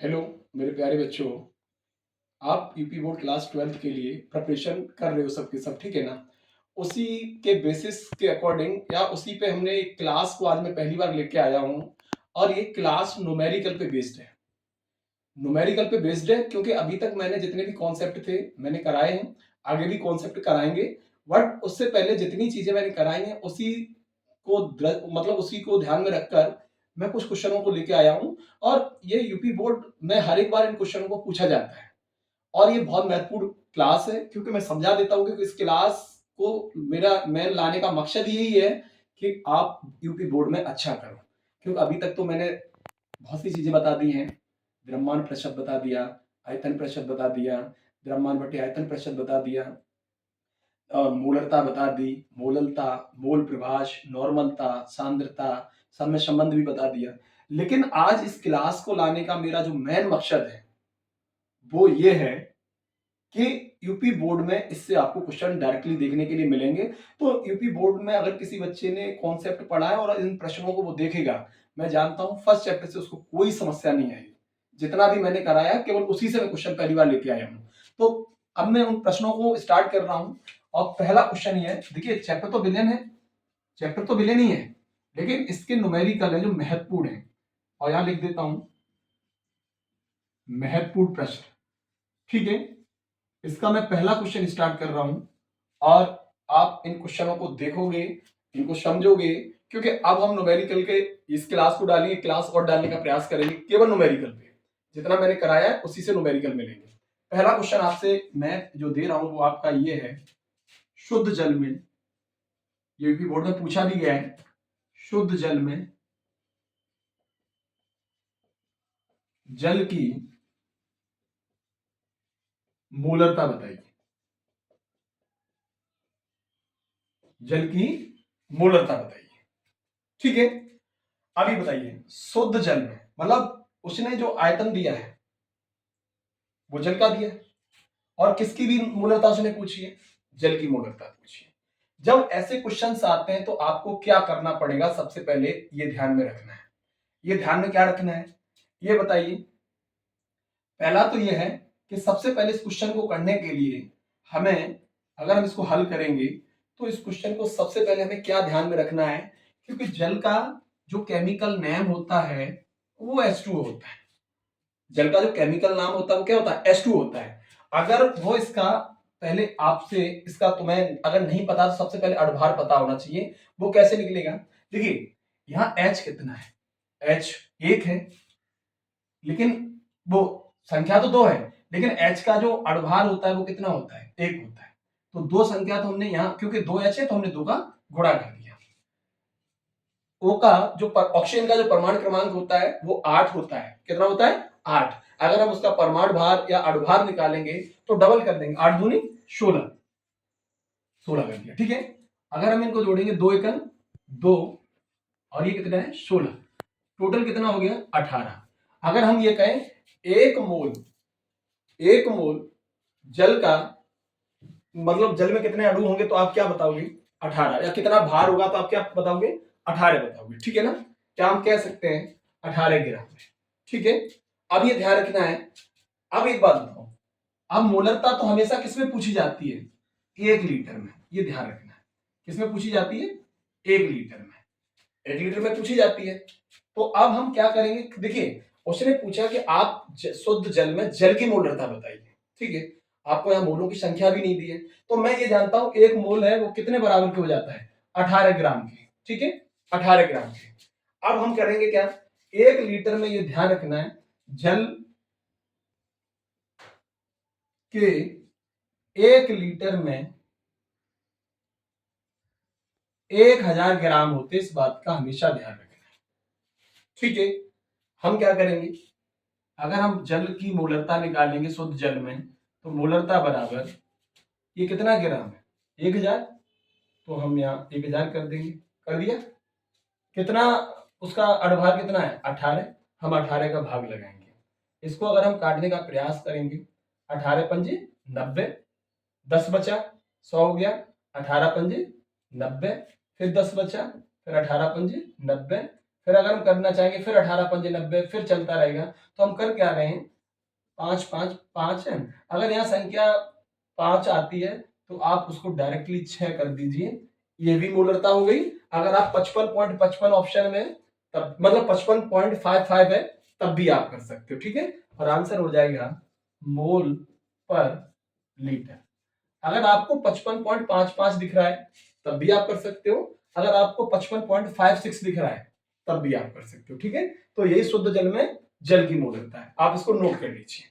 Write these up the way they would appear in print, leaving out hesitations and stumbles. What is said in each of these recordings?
Hello मेरे प्यारे बच्चों। आप यूपी बोर्ड क्लास 12th के लिए प्रिपरेशन कर रहे हो सबके सब, ठीक है ना? उसी के बेसिस के अकॉर्डिंग या उसी पे हमने एक क्लास को आज मैं पहली बार लेके आया हूँ। और ये क्लास न्यूमेरिकल पे बेस्ड है। न्यूमेरिकल पे बेस्ड है क्योंकि अभी तक मैंने जितने भी कॉन्सेप्ट थे मैंने कराए हैं, आगे भी कॉन्सेप्ट कराएंगे। बट उससे पहले जितनी चीजें मैंने कराई हैं उसी को मतलब उसी को ध्यान में रखकर मैं कुछ क्वेश्चनों को लेके आया हूँ। और ये यूपी बोर्ड में हर एक बार इन क्वेश्चनों को पूछा जाता है। और ये बहुत महत्वपूर्ण क्लास है क्योंकि मैं समझा देता हूँ कि इस क्लास को मेरा मैं लाने का मकसद यही है कि आप यूपी बोर्ड में अच्छा करो। क्योंकि अभी तक तो मैंने बहुत सी चीजें बता दी हैं। द्रव्यमान प्रतिशत बता दिया, आयतन प्रतिशत बता दिया, द्रव्यमान बटे आयतन प्रतिशत बता दिया, मोलरता बता दी, मोललता, मोल प्रभाष, नॉर्मलता, सांद्रता, सब में संबंध भी बता दिया। लेकिन आज इस क्लास को लाने का मेरा जो मेन मकसद है वो ये है कि यूपी बोर्ड में इससे आपको क्वेश्चन डायरेक्टली देखने के लिए मिलेंगे। तो यूपी बोर्ड में अगर किसी बच्चे ने कॉन्सेप्ट पढ़ा है और इन प्रश्नों को वो देखेगा, मैं जानता हूं फर्स्ट चैप्टर से उसको कोई समस्या नहीं आएगी। जितना भी मैंने कराया केवल उसी से मैं क्वेश्चन पहली बार लेके आया हूं। तो अब मैं उन प्रश्नों को स्टार्ट कर रहा हूं। और पहला क्वेश्चन ये है, देखिए चैप्टर तो विलेन है, चैप्टर तो विलेन ही है, लेकिन इसके न्यूमेरिकल है जो महत्वपूर्ण है। और यहां लिख देता हूं महत्वपूर्ण प्रश्न, ठीक है। इसका मैं पहला क्वेश्चन स्टार्ट कर रहा हूं और आप इन क्वेश्चनों को देखोगे, इनको समझोगे, क्योंकि अब हम न्यूमेरिकल के इस क्लास को डालेंगे, क्लास और डालने का प्रयास करेंगे केवल न्यूमेरिकल पे। जितना मैंने कराया है उसी से न्यूमेरिकल मिलेंगे। पहला क्वेश्चन आपसे मैं जो दे रहा हूं वो आपका ये है, शुद्ध जल में, ये भी बोर्ड में पूछा भी गया है, शुद्ध जल में जल की मोलरता बताइए। जल की मोलरता बताइए, ठीक है। अभी बताइए शुद्ध जल में मतलब उसने जो आयतन दिया है वो जल का दिया है, और किसकी भी मोलरता उसने पूछी है, जल की मोलरता पूछी है। जब ऐसे क्वेश्चंस आते हैं तो आपको क्या करना पड़ेगा, सबसे पहले ये ध्यान में रखना है। ये ध्यान में क्या रखना है ये बताइए। पहला तो ये है कि सबसे पहले इस क्वेश्चन को करने के लिए हमें, अगर हम इसको हल करेंगे तो इस क्वेश्चन को सबसे पहले हमें क्या ध्यान में रखना है, क्योंकि जल का जो केमिकल नेम होता है वो H2O होता है। जल का जो केमिकल नाम होता है वो क्या होता है, H2O होता है। अगर वो इसका पहले आपसे इसका तुम्हें अगर नहीं पता तो सबसे पहले अड़भार पता होना चाहिए। वो कैसे निकलेगा, देखिए यहाँ H कितना है, H एक है, लेकिन वो संख्या तो दो है, लेकिन H का जो अड़भार होता है वो कितना होता है, एक होता है। तो दो संख्या तो हमने यहाँ, क्योंकि दो H है तो हमने दो का गुणा कर दिया। O का जो ऑक्सीजन का जो परमाणु क्रमांक होता है वो 8 होता है। कितना होता है, 8। अगर हम उसका परमाणु भार या अणुभार निकालेंगे तो डबल कर देंगे, 8 दूनी 16, 16 कर दिया, ठीक है। अगर हम इनको जोड़ेंगे, 2 एकम 2 और ये कितना है 16, टोटल कितना हो गया 18। अगर हम ये कहें एक मोल जल का मतलब जल में कितने अणु होंगे तो आप क्या बताओगे, 18। या कितना भार होगा तो आप क्या बताओगे, 18 बताओगे, ठीक है ना। क्या हम कह सकते हैं 18 ग्राम, ठीक है। अब ये ध्यान रखना है। अब एक बात बताओ, अब मोलरता तो हमेशा किसमें पूछी जाती है, 1 लीटर में। ये ध्यान रखना है, किसमें पूछी जाती है, 1 लीटर में, 1 लीटर में पूछी जाती है। तो अब हम क्या करेंगे, देखिए उसने पूछा कि आप शुद्ध जल में जल की मोलरता बताइए, ठीक है। आपको यहाँ मोलों की संख्या भी नहीं दी है, तो मैं ये जानता हूं 1 मोल है वो कितने बराबर के हो जाता है, 18 ग्राम के, ठीक है, 18 ग्राम के। अब हम करेंगे क्या, 1 लीटर में ये ध्यान रखना है, जल के 1 लीटर में 1000 ग्राम होते, इस बात का हमेशा ध्यान रखना है, ठीक है। हम क्या करेंगे, अगर हम जल की मोलरता निकालेंगे शुद्ध जल में, तो मोलरता बराबर ये कितना ग्राम है, 1000। तो हम यहाँ 1000 कर देंगे, कर दिया। कितना उसका अड़भार कितना है, 18। हम 18 का भाग लगाएंगे, इसको अगर हम काटने का प्रयास करेंगे, 18 पंजे 90, 10 बचा, 100 हो गया, 18 पंजे 90, फिर 10 बचा, फिर 18 पंजे 90, फिर अगर हम करना चाहेंगे फिर 18 पंजे 90, फिर चलता रहेगा। तो हम कर क्या रहे हैं, 5 5 5 है। अगर यहाँ संख्या 5 आती है तो आप उसको डायरेक्टली 6 कर दीजिए, ये भी मूलरता हो गई। अगर आप 55.55 ऑप्शन में, तब मतलब 55.55 है, तब भी आप कर सकते हो, ठीक है। और आंसर हो जाएगा मोल पर लीटर। अगर आपको 55.55 दिख रहा है तब भी आप कर सकते हो, अगर आपको 55.56 दिख रहा है तब भी आप कर सकते हो, ठीक है। तो यही शुद्ध जल में जल की मोलरता है, आप इसको नोट कर लीजिए।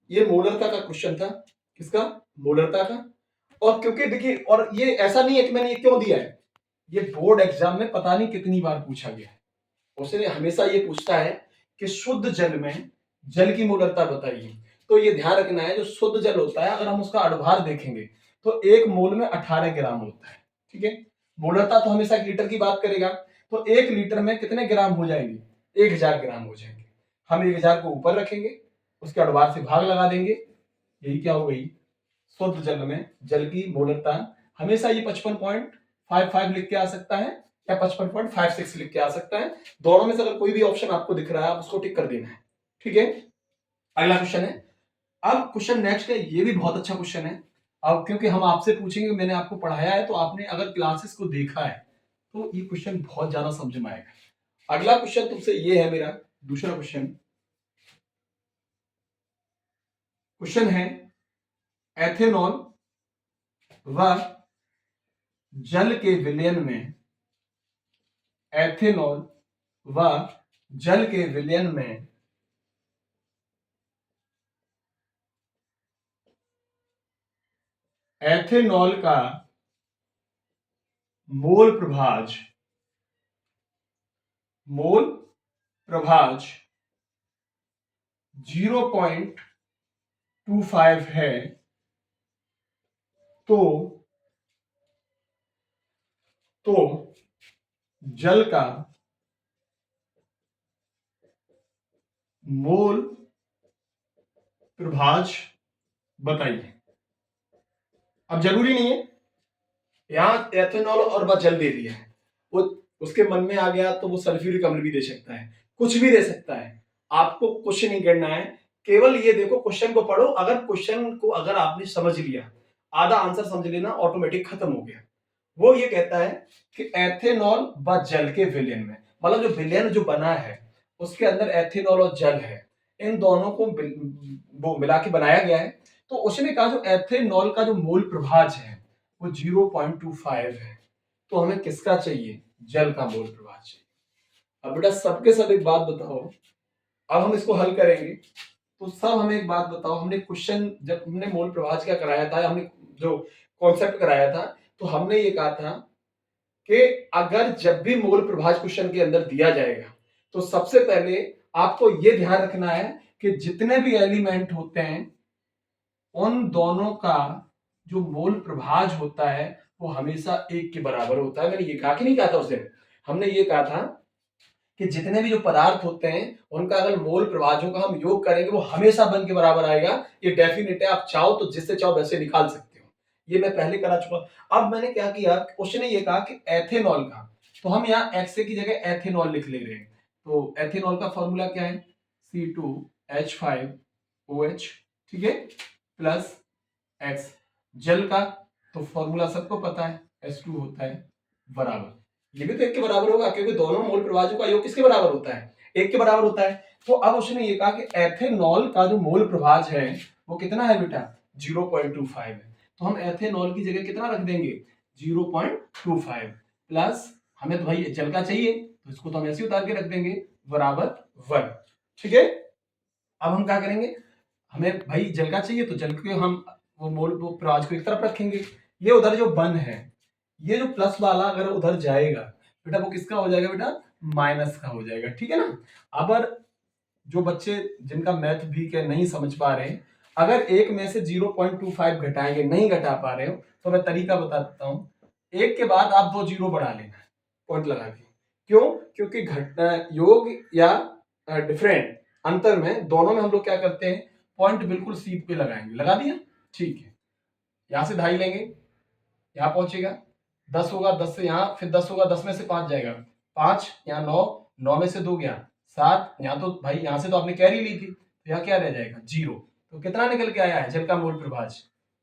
ये मोलरता का क्वेश्चन था, किसका, मोलरता का। और क्योंकि देखिए, और ये ऐसा नहीं है कि मैंने ये क्यों दिया है, ये बोर्ड एग्जाम में पता नहीं कितनी बार पूछा गया है। उसने हमेशा ये पूछता है कि शुद्ध जल में जल की मोलरता बताइए। तो ये ध्यान रखना है, जो शुद्ध जल होता है अगर हम उसका अणुभार देखेंगे तो एक मोल में 18 ग्राम होता है, ठीक है। मोलरता तो हमेशा लीटर की बात करेगा, तो एक लीटर में कितने ग्राम हो जाएंगे, 1000 ग्राम हो जाएंगे। हम 1000 को ऊपर रखेंगे, उसके अणुभार से भाग लगा देंगे, यही क्या हो गई, शुद्ध जल में जल की मोलरता। हमेशा ये 55.55 लिख के आ सकता है या 55.56 लिख के आ सकता है, दोनों में से अगर कोई भी ऑप्शन आपको दिख रहा है आप उसको टिक कर देना है, ठीक है। अगला क्वेश्चन है, अब क्वेश्चन नेक्स्ट है, ये भी बहुत अच्छा क्वेश्चन है। अब क्योंकि हम आपसे पूछेंगे, मैंने आपको पढ़ाया है तो आपने अगर क्लासेस को देखा है तो ये क्वेश्चन बहुत ज्यादा समझ में आएगा। अगला क्वेश्चन तुमसे ये है, मेरा दूसरा क्वेश्चन, क्वेश्चन है एथेनॉल व जल के विलयन में, एथेनॉल व जल के विलयन में एथेनॉल का मोल प्रभाज, मोल प्रभाज 0.25 है, तो जल का मोल प्रभाज बताइए। अब जरूरी नहीं है, यहां एथेनॉल और बस जल दे दिया है, वो उसके मन में आ गया तो वो सल्फ्यूरिक अम्ल भी दे सकता है, कुछ भी दे सकता है। आपको कुछ नहीं करना है, केवल ये देखो, क्वेश्चन को पढ़ो। अगर क्वेश्चन को अगर आपने समझ लिया, आधा आंसर समझ लेना, ऑटोमेटिक खत्म हो गया। वो ये कहता है कि एथेनॉल व जल के विलयन में, मतलब जो विलयन जो बना है उसके अंदर एथेनॉल और जल है, इन दोनों को वो मिला के बनाया गया है। तो उसने कहा जो एथेनॉल का जो मूल प्रभाज है वो 0.25 है, तो हमें किसका चाहिए, जल का मूल प्रभाज चाहिए। अब बेटा सबके सब एक बात बताओ, अब हम इसको हल करेंगे तो सब हमें एक बात बताओ, हमने क्वेश्चन जब हमने मूल प्रभाज क्या कराया था, हमने जो कॉन्सेप्ट कराया था, तो हमने ये कहा था कि अगर जब भी मोल प्रभाज क्वेश्चन के अंदर दिया जाएगा तो सबसे पहले आपको यह ध्यान रखना है कि जितने भी एलिमेंट होते हैं उन दोनों का जो मोल प्रभाज होता है वो हमेशा एक के बराबर होता है। मैंने ये कहा कि नहीं कहा था उस दिन, हमने ये कहा था कि जितने भी जो पदार्थ होते हैं उनका अगर मोल प्रभाजों का हम योग करेंगे वो हमेशा 1 के बराबर आएगा। ये डेफिनेट है, आप चाहो तो जिससे चाहो वैसे निकाल सकते हो, ये मैं पहले करा चुका। अब मैंने क्या किया, उसने ये कहा कि एथेनॉल का, तो हम यहाँ एक्स की जगह एथेनॉल लिख ले रहे हैं। तो एथेनॉल का फॉर्मूला क्या है, C2H5OH, ठीक है, प्लस एक्स। जल का तो फॉर्मूला सबको पता है, H2 होता है बराबर, ये भी तो 1 के बराबर होगा क्योंकि दोनों मोल प्रभाजों का योग किसके बराबर होता है, 1 के बराबर होता है। तो अब उसने ये कहा कि एथेनॉल का जो मोल प्रभाज है वो कितना है बेटा, 0.25 है। तो हम एथेनॉल की जगह कितना रख देंगे, 0.25 प्लस, हमें तो भाई जल का चाहिए तो इसको तो हम ऐसे उतार के रख देंगे, बराबर 1, ठीक है। अब हम क्या करेंगे, हमें भाई जल का चाहिए तो जल के हम वो मोल वो प्रभाज को एक तरफ रखेंगे, ये उधर जो 1 है, ये जो प्लस वाला अगर उधर जाएगा बेटा वो किसका हो जाएगा बेटा, माइनस का हो जाएगा, ठीक है ना। अगर जो बच्चे जिनका मैथ भी के नहीं समझ पा रहे हैं, अगर एक में से 0.25 घटाएंगे, नहीं घटा पा रहे हो तो मैं तरीका बता देता हूँ, एक के बाद आप 2 जीरो बढ़ा लेना पॉइंट लगा के। क्यों, क्योंकि घट योग या डिफरेंट अंतर में दोनों में हम लोग क्या करते हैं, पॉइंट बिल्कुल सीध पे लगाएंगे, लगा दिया, ठीक है। यहां से ढाई लेंगे, यहाँ पहुंचेगा, 10 होगा, 10 से यहाँ, फिर 10 होगा, 10 में से 5 जाएगा, 5 यहाँ, 9, 9 में से 2 गया 7, यहाँ तो भाई यहाँ से तो आपने कैरी ली थी, तो यहाँ क्या रह जाएगा 0। तो कितना निकल के आया है जल का मोल प्रभाज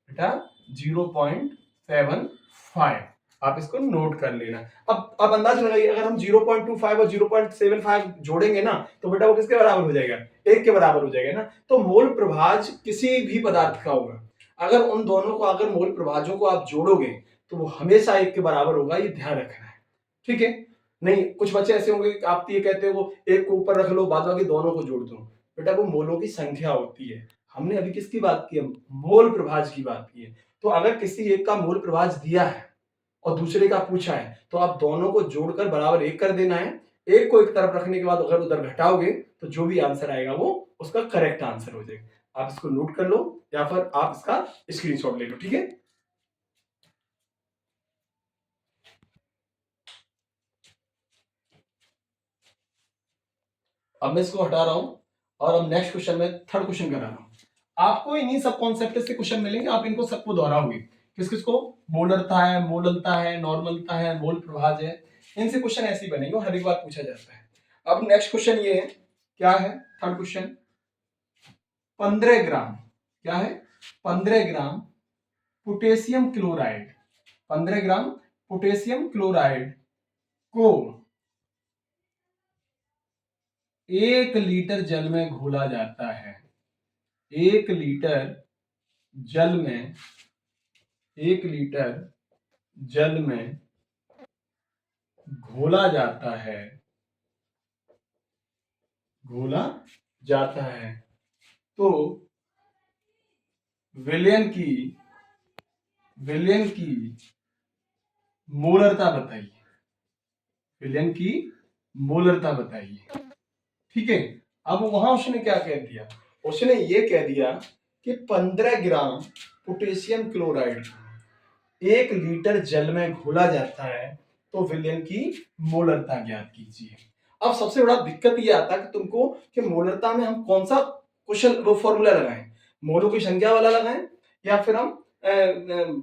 बेटा 0.75। आप इसको नोट कर लेना। अब अंदाज लगाइए, अगर हम 0.25 और 0.75 जोड़ेंगे ना तो बेटा वो किसके बराबर हो जाएगा, 1 के बराबर हो जाएगा ना। तो मोल प्रभाज किसी भी पदार्थ का होगा, अगर उन दोनों को, अगर मोल प्रभाजों को आप जोड़ोगे तो वो हमेशा 1 के बराबर होगा, ये ध्यान रखना है, ठीक है। नहीं, कुछ बच्चे ऐसे होंगे कि आप ये कहते हो एक को ऊपर रख लो, बाद बाकी दोनों को जोड़ दो, बेटा वो मोलों की संख्या होती है। हमने अभी किसकी बात की है, मोल प्रभाज की बात की है। तो अगर किसी एक का मोल प्रभाज दिया है और दूसरे का पूछा है तो आप दोनों को जोड़कर बराबर 1 कर देना है। एक को एक तरफ रखने के बाद अगर उधर घटाओगे तो जो भी आंसर आएगा वो उसका करेक्ट आंसर हो जाएगा। आप इसको नोट कर लो या फिर आप इसका स्क्रीनशॉट ले लो, ठीक है। अब मैं इसको हटा रहा हूं और अब नेक्स्ट क्वेश्चन में थर्ड क्वेश्चन करा रहा हूं। आपको इन्हीं सब कॉन्सेप्ट से क्वेश्चन मिलेंगे, आप इनको सबको दोहराओगे। किस किस को, मोलरता है, मोललता है, नॉर्मलता है, मोल प्रभाज है, इनसे क्वेश्चन ऐसे ही बनेंगे, हर एक बार पूछा जाता है। अब नेक्स्ट क्वेश्चन ये है, क्या है थर्ड क्वेश्चन, 15 ग्राम, क्या है 15 gram potassium chloride, 15 gram potassium chloride को 1 लीटर जल में घोला जाता है। 1 लीटर जल में, 1 लीटर जल में घोला जाता है, घोला जाता है, तो विलयन की मोलरता बताइए, विलयन की मोलरता बताइए, ठीक है। अब वहां उसने क्या कह दिया, उसने ये कह दिया कि 15 ग्राम पोटेशियम क्लोराइड 1 लीटर जल में घोला जाता है तो विलयन की मोलरता ज्ञात कीजिए। अब सबसे बड़ा दिक्कत ये आता है कि तुमको कि मोलरता में हम कौन सा क्वेश्चन वो फॉर्मूला लगाएं, मोलों की संख्या वाला लगाएं या फिर हम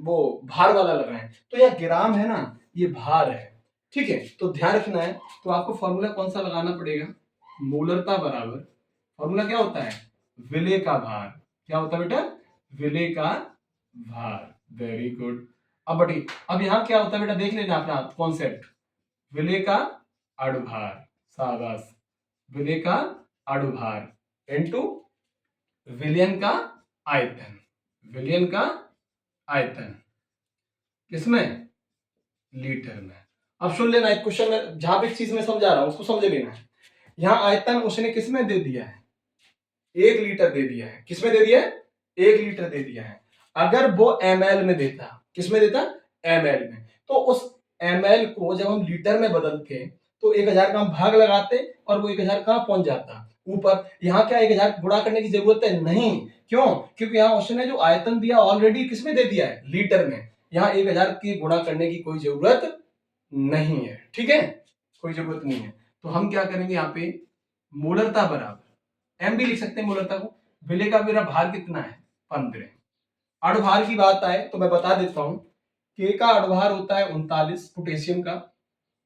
वो भार वाला लगाएं। तो यह ग्राम है ना, ये भार है, ठीक है। तो ध्यान रखना है, तो आपको फॉर्मूला कौन सा लगाना पड़ेगा, मोलरता बराबर, फॉर्मूला क्या होता है, विलय का भार, क्या होता है बेटा, विलय का भार, वेरी गुड। अब यहां क्या होता है बेटा, देख लेना अपना कॉन्सेप्ट, विलय का अणुभार, शाबाश, विलय का अणुभार इनटू विलयन का आयतन, विलयन का आयतन किसमें, लीटर में। अब सुन लेना, एक क्वेश्चन में जहां पे चीज में समझा रहा हूं उसको समझ लेना है। यहां आयतन उसने किसमें दे दिया है, 1 लीटर दे दिया है, किसमें दे दिया है, 1 लीटर दे दिया है। अगर वो ml में देता, किसमें देता, ml में, तो उस ml को जब हम लीटर में बदलते तो 1000 का हम भाग लगाते और वो 1000 कहां पहुंच जाता, ऊपर। यहाँ क्या 1000 गुणा करने की जरूरत है, नहीं, क्यों, क्योंकि यहाँ उसने जो आयतन दिया ऑलरेडी किसमें दे दिया है, लीटर में। यहाँ 1000 की गुणा करने की कोई जरूरत नहीं है, ठीक है, कोई जरूरत नहीं है। तो हम क्या करेंगे, यहाँ पे मोलरता बराबर एम भी लिख सकते हैं मोलरता को, विलय का मेरा भार कितना है 15। अणुभार की बात आए तो मैं बता देता हूं, के का अणुभार होता है 39 पोटेशियम का,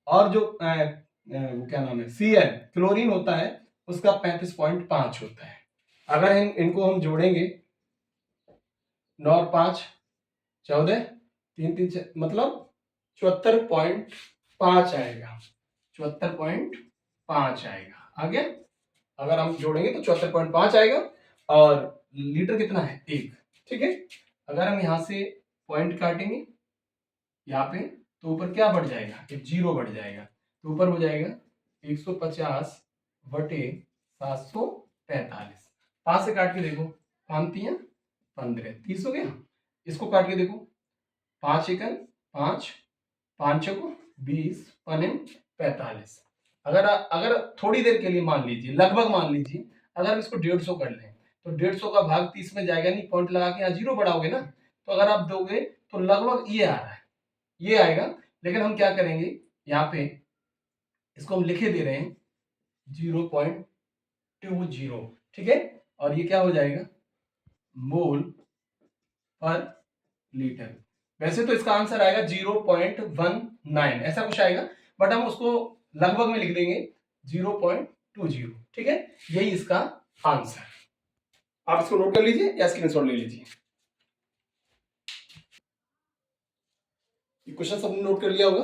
और जो क्या नाम है Cl क्लोरीन होता है उसका 35.5 होता है। अगर इनको हम जोड़ेंगे 9 और 5 14, 3 3 मतलब 74.5 आएगा, 74.5 आएगा, आगे अगर हम जोड़ेंगे तो 74.5 आएगा, और लीटर कितना है 1, ठीक है। अगर हम यहां से पॉइंट काटेंगे यहाँ पे तो ऊपर क्या बढ़ जाएगा, एक 0 बढ़ जाएगा, तो ऊपर हो जाएगा 150 बटे 745। 5 से काट के देखो, 5 3 15, 30 हो गया। इसको काट के देखो, 5 एकन 5, 5 छको 20, 45। अगर थोड़ी देर के लिए मान लीजिए, लगभग मान लीजिए, अगर हम इसको 150 कर लें तो 150 का भाग 30 में जाएगा नहीं, पॉइंट लगा के यहाँ 0 बढ़ाओगे ना, तो अगर आप दोगे तो लगभग ये आ रहा है, ये आएगा। लेकिन हम क्या करेंगे, यहाँ पे इसको हम लिखे दे रहे हैं 0.20, ठीक है, और ये क्या हो जाएगा, मोल पर लीटर। वैसे तो इसका आंसर आएगा 0.19 ऐसा कुछ आएगा, बट हम उसको लगभग में लिख देंगे 0.20। ठीक है, यही इसका आंसर। आप इसको नोट कर लीजिए या स्क्रीनशॉट ले लीजिए। ये क्वेश्चन सबने नोट कर लिया होगा।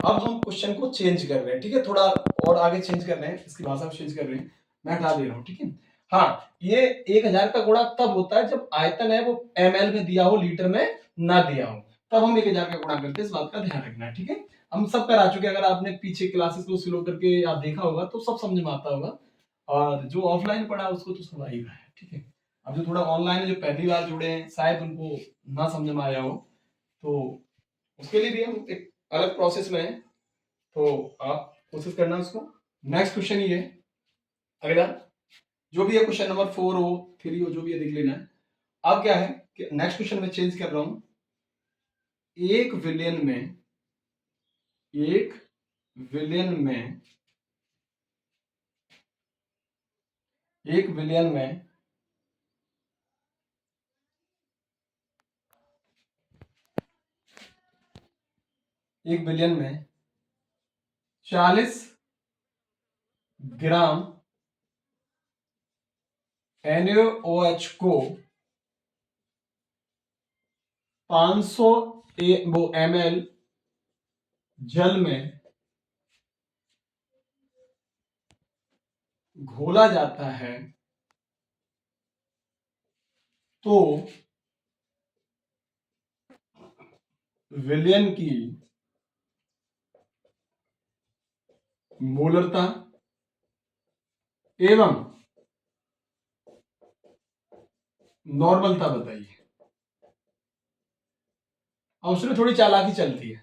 अब हम क्वेश्चन को चेंज कर रहे हैं, ठीक है, थोड़ा और आगे चेंज कर रहे हैं, इसकी भाषा चेंज कर रहे हैं, मैं हटा दे रहा हूं। ठीक है, हाँ, ये 1000 का गुणा तब होता है जब आयतन है वो ml में दिया हो, लीटर में ना दिया हो, तब हम 1000 का गुणा करते हैं। इस बात का ध्यान रखना है। ठीक है, हम सब करा चुके हैं, अगर आपने पीछे क्लासेस को स्लो करके आप देखा होगा तो सब समझ में आता होगा, और जो ऑफलाइन पढ़ा उसको तो सब आएगा है। ठीक है, अब जो थोड़ा ऑनलाइन जो पहली बार जुड़े हैं शायद उनको ना समझ में आया हो, तो उसके लिए भी हम एक अलग प्रोसेस में है, तो आप कोशिश करना उसको। नेक्स्ट क्वेश्चन ये अगला जो भी है, क्वेश्चन नंबर 4 हो 3 हो जो भी है देख लेना है। अब क्या है कि नेक्स्ट क्वेश्चन में चेंज कर रहा हूं, 1 बिलियन में 1 बिलियन में 1 बिलियन में 1 बिलियन में 40 ग्राम NaOH को 500 ml जल में घोला जाता है तो विलयन की मोलरता एवं नॉर्मलता बताइए। अब उसमें थोड़ी चालाकी चलती है।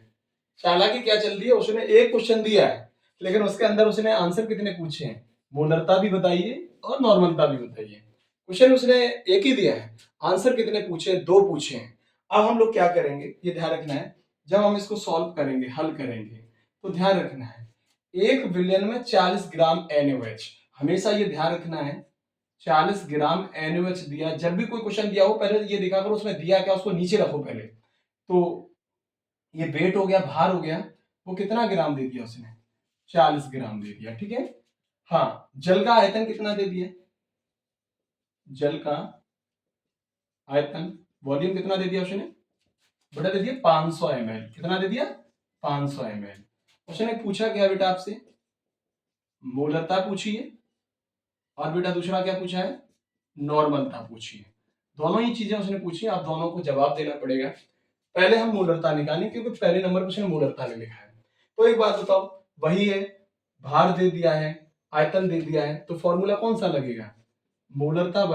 चालाकी क्या चलती है, उसने एक क्वेश्चन दिया है लेकिन उसके अंदर उसने आंसर कितने पूछे हैं, मोलरता भी बताइए और नॉर्मलता भी बताइए। क्वेश्चन उसने एक ही दिया है, आंसर कितने पूछे, 2 पूछे हैं। अब हम लोग क्या करेंगे ये ध्यान रखना है, जब हम इसको सॉल्व करेंगे, हल करेंगे, तो ध्यान रखना है 1 बिलियन में 40 ग्राम NaOH, हमेशा ये ध्यान रखना है 40 ग्राम NaOH दिया। जब भी कोई क्वेश्चन दिया हो पहले ये देखा करो उसमें दिया क्या, उसको नीचे रखो पहले। तो ये वेट हो गया, भार हो गया, वो कितना ग्राम दे दिया उसने, 40 ग्राम दे दिया। ठीक है, हाँ, जल का आयतन कितना दे दिया, जल का आयतन वॉल्यूम कितना दे दिया उसने, बड़ा दे दिया 500 ml। कितना दे दिया, 500 ml। उसने पूछा क्या बेटा आपसे, मोलरता पूछी है, और बेटा दूसरा क्या पूछा है, नॉर्मलता पूछी है। दोनों ही चीजें उसने पूछी, आप दोनों को जवाब देना पड़ेगा। पहले हम मोलरता निकालें क्योंकि पहले नंबर पर उसने मोलरता में लिखा है। तो एक बात बताओ, वही है, भार दे दिया है, आयतन दे दिया है, तो फॉर्मूला कौन सा लगेगा, मोलरता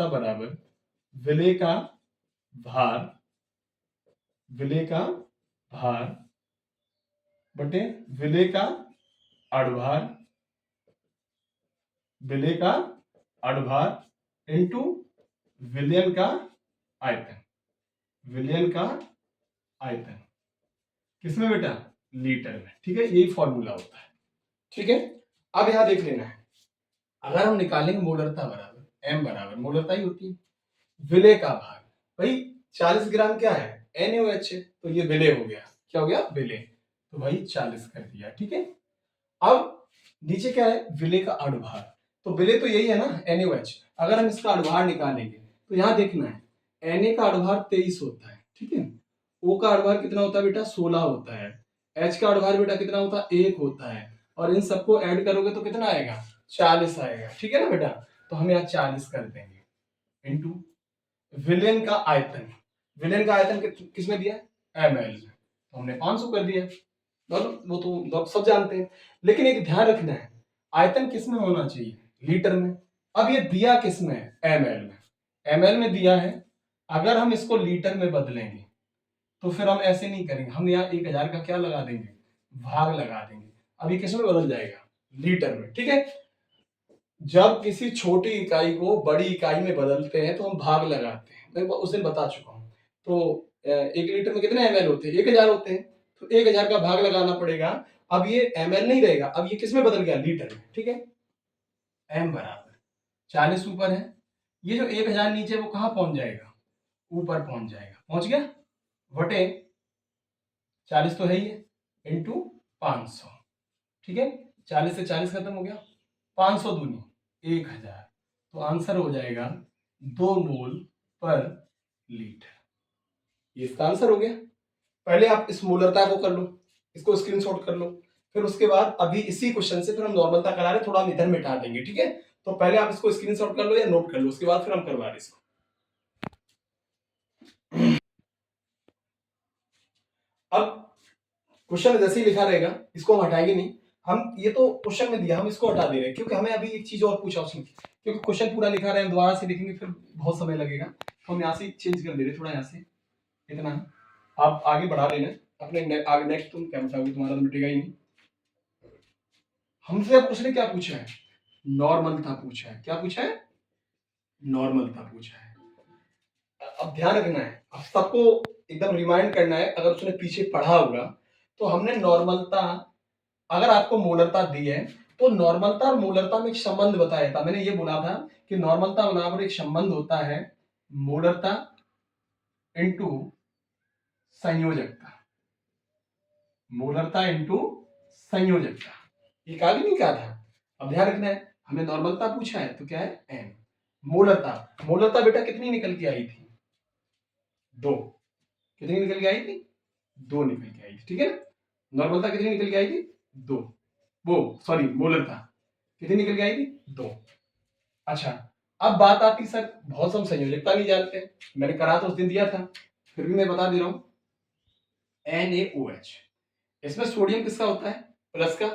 बराबर विलेय का भार, विलेय का भार बटे विलेय का अड़भार, विलेय का अड़भार इंटू विलयन का आयतन, विलयन का आयतन किसमें बेटा, लीटर में। ठीक है, यही फॉर्मूला होता है। ठीक है, अब यहां देख लेना है, अगर हम निकालेंगे मोलरता बराबर m बराबर मोलरता ही होती है, विलेय का भार, भाई 40 ग्राम क्या है, NaOH है, तो ये विलेय हो गया, क्या हो गया, विलेय, तो भाई 40 कर दिया। ठीक है, अब नीचे क्या है, विलेय का अड़भार, तो विलेय तो यही है ना NaOH, अगर हम इसका अड़भार निकालेंगे तो यहां देखना है Na का अड़भार 23 होता है। ठीक है, O का अड़भार कितना होता है बेटा, 16 होता है, H का अड़भार बेटा कितना होता है, 1 होता है, और इन सबको ऐड करोगे तो कितना आएगा, 40 आएगा। ठीक है ना बेटा, तो हम यहाँ 40 कर देंगे इंटू विलयन का आयतन, विलयन का आयतन किस में दिया है, ml में, तो हमने 500 कर दिया। वो तो सब जानते हैं, लेकिन एक ध्यान रखना है आयतन किस में होना चाहिए, लीटर में। अब ये दिया किस में है, ml में, ml में दिया है, अगर हम इसको लीटर में बदलेंगे तो फिर हम ऐसे नहीं करेंगे, हम यहाँ 1000 का क्या लगा देंगे, भाग लगा देंगे। अब ये किस में बदल जाएगा, लीटर में। ठीक है, जब किसी छोटी इकाई को बड़ी इकाई में बदलते हैं तो हम भाग लगाते हैं, मैं उस दिन बता चुका हूं। तो 1 लीटर में कितने ml होते हैं, 1000 होते हैं, तो 1000 का भाग लगाना पड़ेगा। अब ये ml नहीं रहेगा, अब ये किस में बदल गया, लीटर में। ठीक है, m बराबर 40 ऊपर है, ये जो 1000 नीचे वो कहां पहुंच जाएगा, ऊपर पहुंच जाएगा, पहुंच गया, बटे 40 तो है ही है, इंटू 500, ठीक है। 40 से 40 खत्म हो गया, 500 दूनी 1000, तो आंसर हो जाएगा 2 मोल पर लीटर। ये इसका आंसर हो गया। पहले आप इस मोलरता को कर लो, इसको स्क्रीनशॉट कर लो, फिर उसके बाद अभी इसी क्वेश्चन से फिर हम नॉर्मलता करा रहे, थोड़ा हम इधर मिटा देंगे, ठीक है। तो पहले आप इसको स्क्रीनशॉट कर लो या नोट कर लो, उसके बाद फिर हम करवा रहे इसको। अब क्वेश्चन जैसे ही लिखा रहेगा, इसको हम हटाएंगे नहीं, हम ये तो क्वेश्चन में दिया, हम इसको हटा दे रहे हैं क्योंकि हमें अभी एक चीज और पूछा उसमें, क्योंकि क्वेश्चन पूरा लिखा रहे हैं, दोबारा से लिखेंगे फिर बहुत समय लगेगा, तो हम यहाँ से चेंज कर दे रहे थोड़ा, यहाँ से इतना आप आगे बढ़ा लेना अपने आगे। नेक्स्ट तुम क्या बताओगे, तुम्हारा तो मिटेगा ही नहीं। हमसे अब उसने क्या पूछा है, नॉर्मल था पूछा है, क्या पूछा है, नॉर्मल था पूछा है। अब ध्यान रखना है, अब सबको एकदम रिमाइंड करना है, अगर उसने पीछे पढ़ा होगा तो हमने नॉर्मलता, अगर आपको मोलरता दी है तो नॉर्मलता और मोलरता में एक संबंध बताया था, मैंने ये बोला था कि नॉर्मलता बराबर एक संबंध होता है मोलरता इंटू संयोजकता, मोलरता इंटू संयोजकता, ये कहा भी नहीं कहा था। अब ध्यान रखना है, हमें नॉर्मलता पूछा है तो क्या है एन, मोलरता, मोलरता बेटा कितनी निकल के आई थी, 2, कितनी निकल के आई थी, 2 निकल के आई थी, ठीक है ना। नॉर्मलता कितनी निकल के आई थी, 2, वो सॉरी मोलरता कितनी निकल के आई थी, 2। अच्छा, अब बात आती सर बहुत हम संयोजकता नहीं जानते हैं, मैंने करा तो उस दिन दिया था, फिर भी मैं बता दे रहा हूं, NaOH, इसमें सोडियम किसका होता है, प्लस का,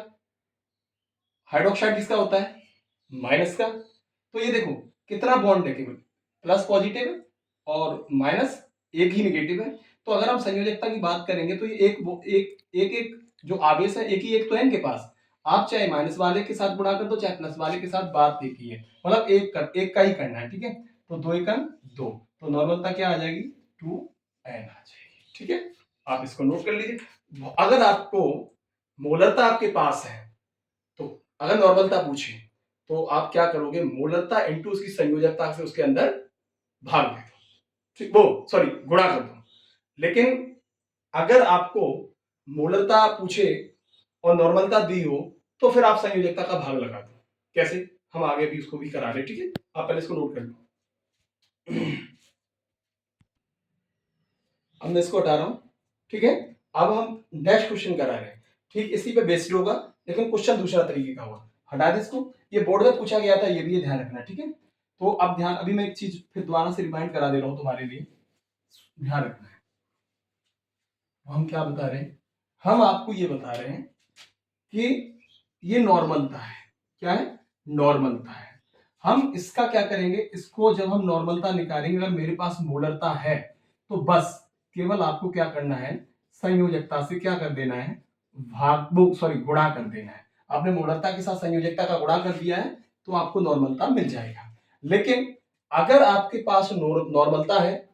हाइड्रोक्साइड किसका होता है, माइनस का। तो ये देखो कितना बॉन्ड है, केवल प्लस पॉजिटिव है और माइनस एक ही निगेटिव है। तो अगर हम संयोजकता की बात करेंगे तो ये एक जो आवेश है, एक ही एक तो है इनके पास, आप चाहे माइनस वाले के साथ गुणा कर दो चाहे प्लस वाले के साथ, बात एक ही है, मतलब एक का ही करना है, ठीक है। तो 2 एकम 2, तो नॉर्मलता क्या आ जाएगी, 2n आ जाएगी, ठीक है। आप इसको नोट कर लीजिए। अगर आपको मोलरता आपके पास है तो अगर नॉर्मलता पूछे तो आप क्या करोगे, मोलरता इंटू उसकी संयोजकता से उसके अंदर भाग दे दो, ठीक, वो सॉरी गुणा कर दो। लेकिन अगर आपको मोलरता पूछे और नॉर्मलता दी हो तो फिर आप संयोजकता का भाग लगा दो। कैसे, हम आगे भी उसको भी करा रहे, ठीक है। आप पहले इसको नोट कर लो। अब मैं इसको हटा रहा हूं, ठीक है। अब हम नेक्स्ट क्वेश्चन करा रहे हैं, ठीक इसी पे बेस्ड होगा, लेकिन क्वेश्चन दूसरा तरीके का होगा। हटा दे इसको, ये बोर्ड में पूछा गया था, ये भी ध्यान रखना, ठीक है। तो अब ध्यान, अभी मैं एक चीज फिर दोबारा से रिमाइंड करा दे रहा हूं तुम्हारे लिए, ध्यान रखना है। हम क्या बता रहे हैं, हम आपको ये बता रहे हैं कि ये नॉर्मलता है, क्या है, नॉर्मलता है। हम इसका क्या करेंगे, इसको जब हम नॉर्मलता निकालेंगे, अगर मेरे पास मोलरता है तो बस केवल आपको क्या करना है, संयोजकता से क्या कर देना है, सॉरी गुणा कर देना है। आपने मोलरता के साथ संयोजकता का गुणा कर दिया है तो आपको नॉर्मलता मिल जाएगा। लेकिन अगर आपके पास नॉर्मलता है,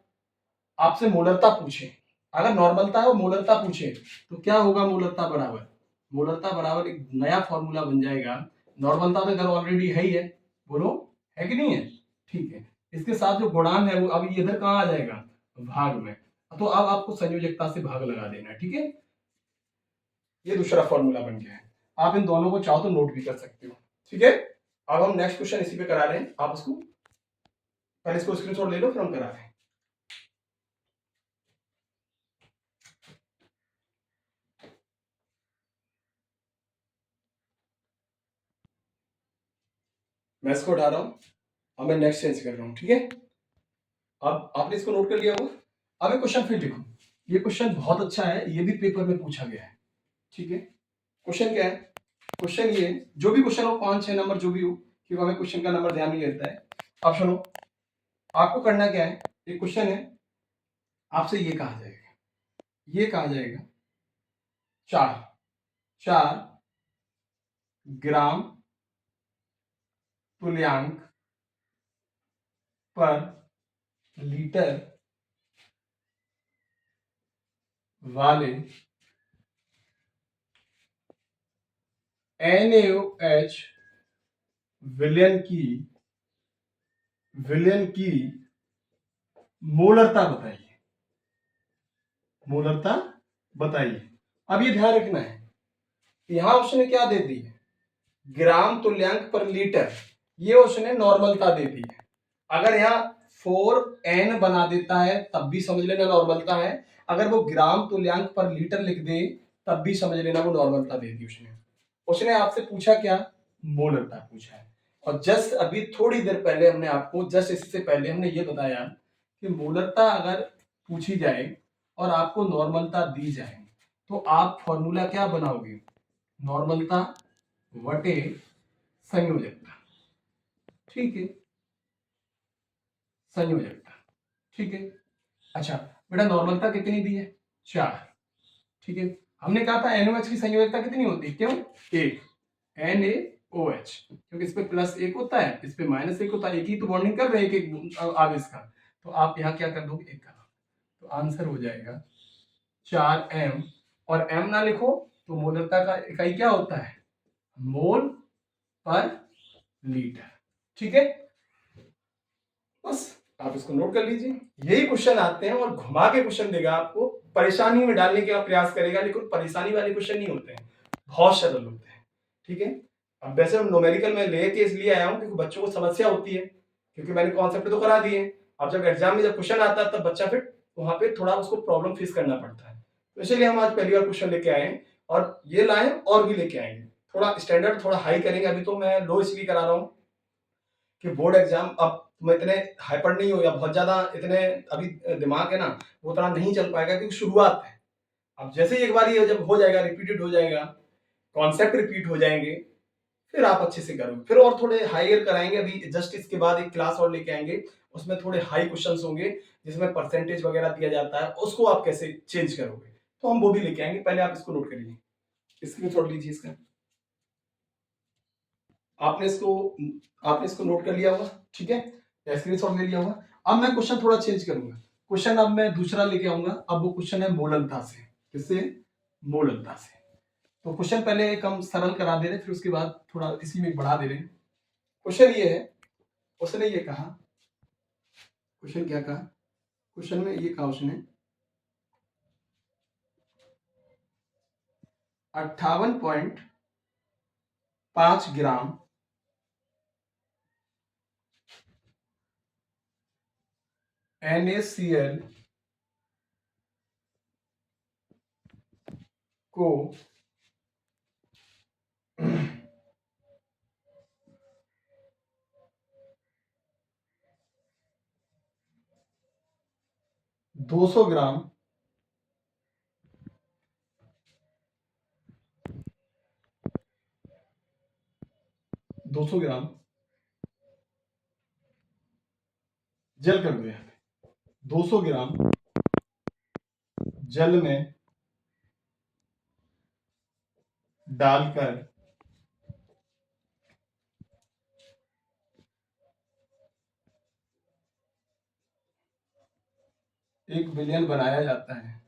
आपसे मोलरता पूछे, अगर नॉर्मलता है और मोलरता पूछे तो क्या होगा, मोलरता बराबर, मोलरता बराबर एक नया फॉर्मूला बन जाएगा। नॉर्मलता तो इधर ऑलरेडी है ही है, बोलो है कि नहीं है, ठीक है। इसके साथ जो गुणांक है वो अब इधर कहाँ आ जाएगा, भाग में। तो अब आपको संयोजकता से भाग लगा देना है, ठीक है। ये दूसरा फॉर्मूला बन गया है, आप इन दोनों को चाहो तो नोट भी कर सकते हो, ठीक है। अब हम नेक्स्ट क्वेश्चन इसी पे करा रहे हैं, आप उसको पहले इसको स्क्रीनशॉट ले लो फिर हम करा रहे हैं। मैं इसको उठा रहा हूं, अब मैं नेक्स्ट चेंज कर रहा हूं, ठीक है। अब आपने इसको नोट कर लिया होगा। अब एक क्वेश्चन फिर लिखो, ये क्वेश्चन बहुत अच्छा है, ये भी पेपर में पूछा गया है, ठीक है। क्वेश्चन क्या है, क्वेश्चन ये, जो भी क्वेश्चन हो 5-6 नंबर जो भी हो, क्योंकि हमें क्वेश्चन का नंबर ध्यान नहीं रहता है। अब सुनो, आपको करना क्या है, एक क्वेश्चन है, आपसे ये कहा जाएगा, ये कहा जाएगा 4 ग्राम तुल्यांक पर लीटर वाले NaOH विलयन की मोलरता बताइए, मोलरता बताइए। अब ये ध्यान रखना है, यहां उसने क्या दे दी है, ग्राम तुल्यांक पर लीटर, ये उसने नॉर्मलता दे दी है। अगर यहाँ 4n बना देता है तब भी समझ लेना नॉर्मलता है, अगर वो ग्राम तुल्यांक पर लीटर लिख दे तब भी समझ लेना वो नॉर्मलता दे दी उसने। उसने आपसे पूछा क्या, मोलरता पूछा है। और जस्ट अभी थोड़ी देर पहले हमने आपको, जस्ट इससे पहले हमने ये बताया कि मोलरता अगर पूछी जाए और आपको नॉर्मलता दी जाए तो आप फॉर्मूला क्या बनाओगे, नॉर्मलता वटे संयोजकता, ठीक है, संयोजकता, ठीक है। अच्छा बेटा नॉर्मलता कितनी दी है, 4, ठीक है। हमने कहा था NOH की संयोजकता कितनी होती है, क्यों, 1, NaOH, क्योंकि इस पे +1 होता है, इस पे -1 होता है, एक ही तो बॉन्डिंग कर रहे हैं एक आवेश का, तो आप यहाँ क्या कर दोगे, 1 का, तो आंसर हो जाएगा 4m। और m ना लिखो तो मोलरता का इकाई क्या होता है, मोल पर लीटर, ठीक है। बस आप इसको नोट कर लीजिए। यही क्वेश्चन आते हैं और घुमा के क्वेश्चन देगा आपको, परेशानी में डालने का प्रयास करेगा, लेकिन परेशानी वाले क्वेश्चन नहीं होते हैं, बहुत सरल होते हैं, ठीक है। अब वैसे न्यूमेरिकल में लेके इसलिए आया हूं क्योंकि बच्चों को समस्या होती है, क्योंकि मैंने कॉन्सेप्ट तो करा दिए। अब जब एग्जाम में जब क्वेश्चन आता है तब बच्चा फिर वहां पे थोड़ा उसको प्रॉब्लम फेस करना पड़ता है, तो इसलिए हम आज पहली बार क्वेश्चन लेके आए हैं, और ये लाए और भी लेके आएंगे, थोड़ा स्टैंडर्ड थोड़ा हाई करेंगे। अभी तो मैं लो इसलिए करा रहा हूँ कि बोर्ड एग्जाम अब तुम इतने हाइपर नहीं हो, या बहुत ज्यादा इतने अभी दिमाग है ना वो उतना नहीं चल पाएगा, क्योंकि शुरुआत है। अब जैसे ही एक बार ये जब हो जाएगा, रिपीटेड हो जाएगा, कॉन्सेप्ट रिपीट हो जाएंगे, फिर आप अच्छे से करोगे। फिर और थोड़े हायर कराएंगे, अभी जस्ट इसके बाद एक क्लास और लेके आएंगे, उसमें थोड़े हाई क्वेश्चंस होंगे जिसमें परसेंटेज वगैरह दिया जाता है, उसको आप कैसे चेंज करोगे, तो हम वो भी लेके आएंगे। पहले आप इसको नोट करिए, स्क्रीनशॉट लीजिए इसका। आपने इसको नोट कर लिया होगा, ठीक है, या स्क्रीनशॉट ले लिया होगा। अब मैं क्वेश्चन थोड़ा चेंज करूंगा, क्वेश्चन अब मैं दूसरा लेके आऊंगा। अब वो क्वेश्चन है मोलनता से, किससे, मोलनता से। तो क्वेश्चन पहले एक हम सरल करा दे रहे, फिर उसके बाद थोड़ा इसी में बढ़ा दे रहे। क्वेश्चन ये है, उसने ये कहा, क्वेश्चन क्या कहा, क्वेश्चन में ये कहा उसने 58.5 ग्राम NaCl को 200 ग्राम जल कर दो, 200 ग्राम जल में डालकर एक विलयन बनाया जाता है।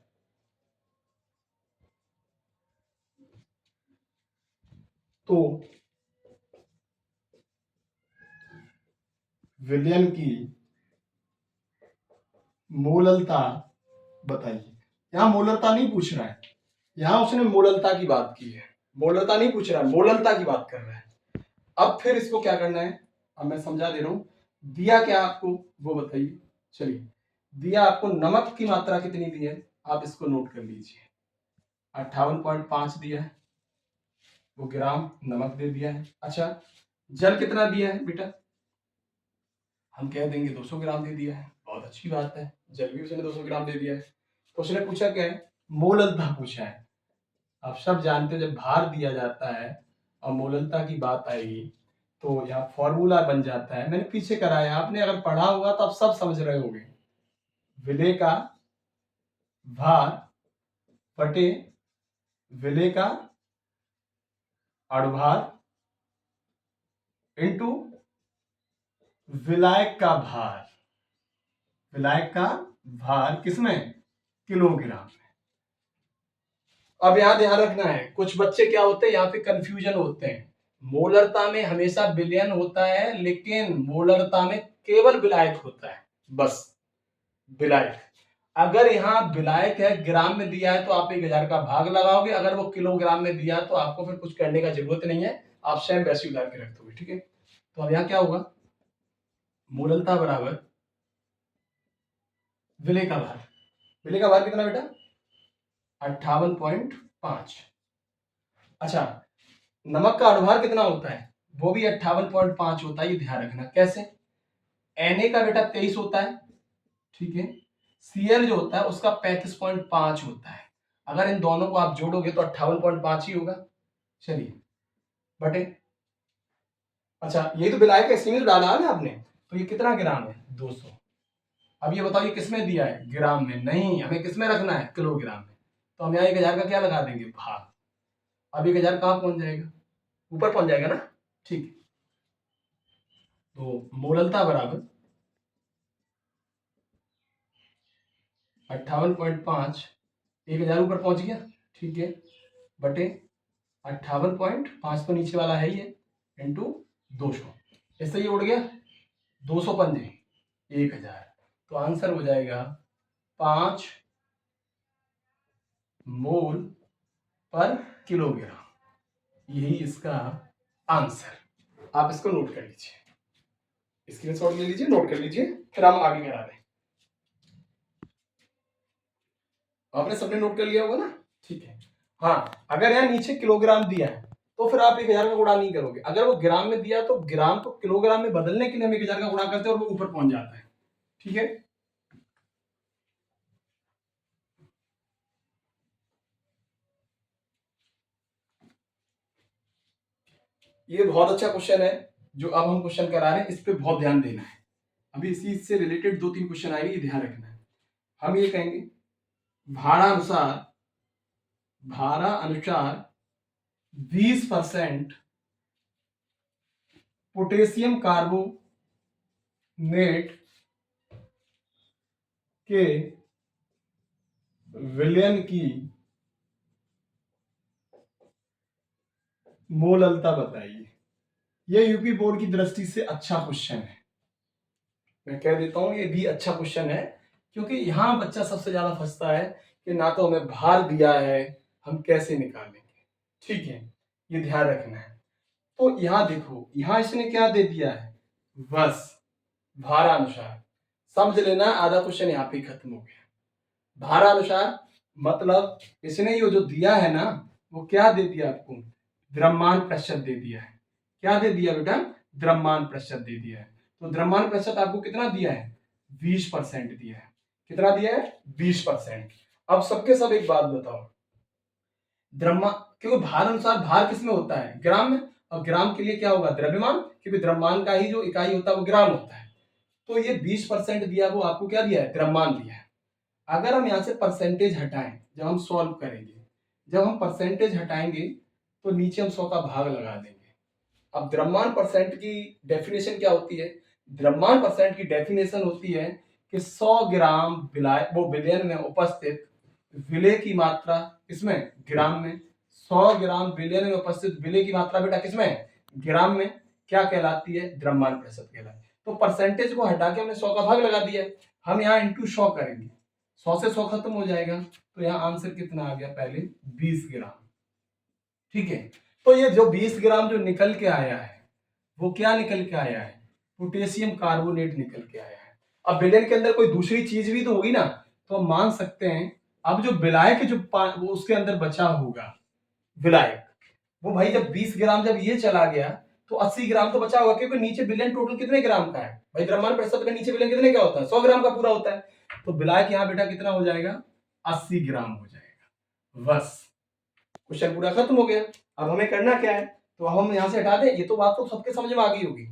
तो विलयन की मोललता बताइए। यहां मोललता नहीं पूछ रहा है, यहां उसने मोललता की बात की है, मोललता नहीं पूछ रहा है, मोललता की बात कर रहा है। अब फिर इसको क्या करना है, अब मैं समझा दे रहा हूं। दिया क्या आपको वो बताइए। चलिए, दिया आपको नमक की मात्रा कितनी दी है, आप इसको नोट कर लीजिए। 58.5 दिया है, वो ग्राम नमक दे दिया है। अच्छा, जल कितना दिया है बेटा, हम कह देंगे 200 ग्राम दे दिया है, बहुत अच्छी बात है, जल भी उसने 200 ग्राम दे दिया है। तो उसने पूछा क्या है, मोललता पूछा है। आप सब जानते हो जब भार दिया जाता है और मोललता की बात आएगी तो यहाँ फॉर्मूला बन जाता है, मैंने पीछे कराया, आपने अगर पढ़ा होगा तो आप सब समझ रहे होंगे। विलेय का भार बटे विलेय का अणुभार इंटू विलायक का भार, विलायक का भार किसमें, किलोग्राम में। अब यहां ध्यान रखना है, कुछ बच्चे क्या होते हैं यहाँ पे कंफ्यूजन होते हैं। मोलरता में हमेशा विलयन होता है, लेकिन मोलरता में केवल विलायक होता है, बस विलायक। अगर यहाँ विलायक है ग्राम में दिया है तो आप 1000 का भाग लगाओगे, अगर वो किलोग्राम में दिया तो आपको फिर कुछ करने का जरूरत नहीं है, आप स्वयं वैसे उतार के रख दोगे। ठीक है, तो अब यहाँ क्या होगा, मूललता बराबर विलेय का भार। विलेय का भार कितना बेटा, 58.5। अच्छा, नमक का अनुभार कितना होता है, वो भी 58.5 होता है, ये ध्यान रखना। कैसे, Na का बेटा 23 होता है, ठीक है, Cl जो होता है उसका 35.5 होता है। अगर इन दोनों को आप जोड़ोगे तो 58.5 ही होगा। चलिए बटे, अच्छा ये तो विलायक है, इसमें तो डाला है ना आपने, तो ये कितना ग्राम है, 200। अब ये बताओ ये किसमें दिया है, ग्राम में, नहीं हमें किसमें रखना है, किलोग्राम में। तो हम यहाँ 1000 का क्या लगा देंगे, भाग। अब 1000 कहाँ पहुंच जाएगा, ऊपर पहुंच जाएगा ना। ठीक है, तो मोललता बराबर 58.5, 1000 ऊपर पहुंच गया, ठीक है, बटे 58.5 तो नीचे वाला है ही है, इंटू 200, इससे ये उड़ गया, 200 पंजे 1000, तो आंसर हो जाएगा 5 मोल पर किलोग्राम। यही इसका आंसर। आप इसको नोट कर लीजिए, स्क्रीनशॉट ले लीजिए, नोट कर लीजिए, फिर हम आगे करा दें। आपने सबने नोट कर लिया होगा ना, ठीक है। हाँ, अगर यहाँ नीचे किलोग्राम दिया है तो फिर आप 1000 का गुणा नहीं करोगे, अगर वो ग्राम में दिया तो ग्राम को किलोग्राम में बदलने के लिए हम 1000 का गुणा करते हैं और वो ऊपर पहुंच जाता है। ठीक है, ये बहुत अच्छा क्वेश्चन है जो अब हम क्वेश्चन करा रहे हैं, इस पे बहुत ध्यान देना है। अभी इसी से रिलेटेड 2-3 क्वेश्चन आएंगे, ध्यान रखना है। हम ये कहेंगे भारा अनुसार 20% पोटेशियम कार्बोनेट के विलयन की मोललता बताइए। यह यूपी बोर्ड की दृष्टि से अच्छा क्वेश्चन है, मैं कह देता हूं ये भी अच्छा क्वेश्चन है, क्योंकि यहां बच्चा सबसे ज्यादा फंसता है कि ना तो हमें भार दिया है, हम कैसे निकालेंगे। ठीक है, ये ध्यान रखना है। तो यहां देखो, यहां इसने क्या दे दिया है, बस भारानुसार, समझ लेना, आधा क्वेश्चन यहाँ पे खत्म हो गया। भारानुसार मतलब इसने ये जो दिया है ना, वो क्या दे दिया आपको, द्रव्यमान प्रतिशत दे दिया है। क्या दे दिया बेटा, द्रव्यमान प्रतिशत दे दिया है। तो द्रव्यमान प्रतिशत आपको कितना दिया है, 20% दिया है। कितना दिया है, 20%। अब सबके सब एक बात बताओ, द्रव्यमान, क्योंकि भार अनुसार भार किस में होता है, ग्राम में, और ग्राम के लिए क्या होगा, द्रव्यमान, क्योंकि द्रव्यमान का ही जो इकाई होता है वो ग्राम होता है। तो ये 20% दिया, वो आपको क्या दिया है, द्रव्यमान दिया है। अगर हम यहाँ से परसेंटेज हटाएं, जब हम सॉल्व करेंगे, जब हम परसेंटेज हटाएंगे तो नीचे हम 100 का भाग लगा देंगे। अब द्रव्यमान परसेंट की डेफिनेशन क्या होती है, द्रव्यमान परसेंट की डेफिनेशन होती है कि 100 ग्राम विलाय वो विलयन में उपस्थित विलेय की मात्रा, इसमें ग्राम में, 100 ग्राम विलयन में उपस्थित विलेय की मात्रा बेटा किसमें, ग्राम में, क्या कहलाती है, द्रव्यमान प्रतिशत कहलाती है। तो परसेंटेज को हटा के हमने 100 का भाग लगा दिया, हम यहाँ इंटू 100 करेंगे, 100 से 100 खत्म हो जाएगा, तो यहाँ आंसर कितना आ गया, पहले 20 ग्राम। ठीक है, तो ये जो 20 ग्राम जो निकल के आया है, वो क्या निकल के आया है, पोटेशियम कार्बोनेट निकल के आया है। अब विलयन के अंदर कोई दूसरी चीज भी तो होगी ना, तो हम मान सकते हैं। अब जो विलायक जो वो उसके अंदर बचा होगा विलायक, वो भाई जब 20 ग्राम जब ये चला गया तो 80 ग्राम तो बचा होगा, क्योंकि नीचे विलयन टोटल कितने ग्राम का है भाई, द्रव्यमान प्रतिशत में नीचे विलयन कितने का होता है, 100 ग्राम का पूरा होता है। तो विलायक यहाँ बेटा कितना हो जाएगा, 80 ग्राम हो जाएगा। बस क्वेश्चन पूरा खत्म हो गया। अब हमें करना क्या है, तो अब हम यहाँ से हटा दें, ये तो बात तो सबके समझ में आ गई होगी।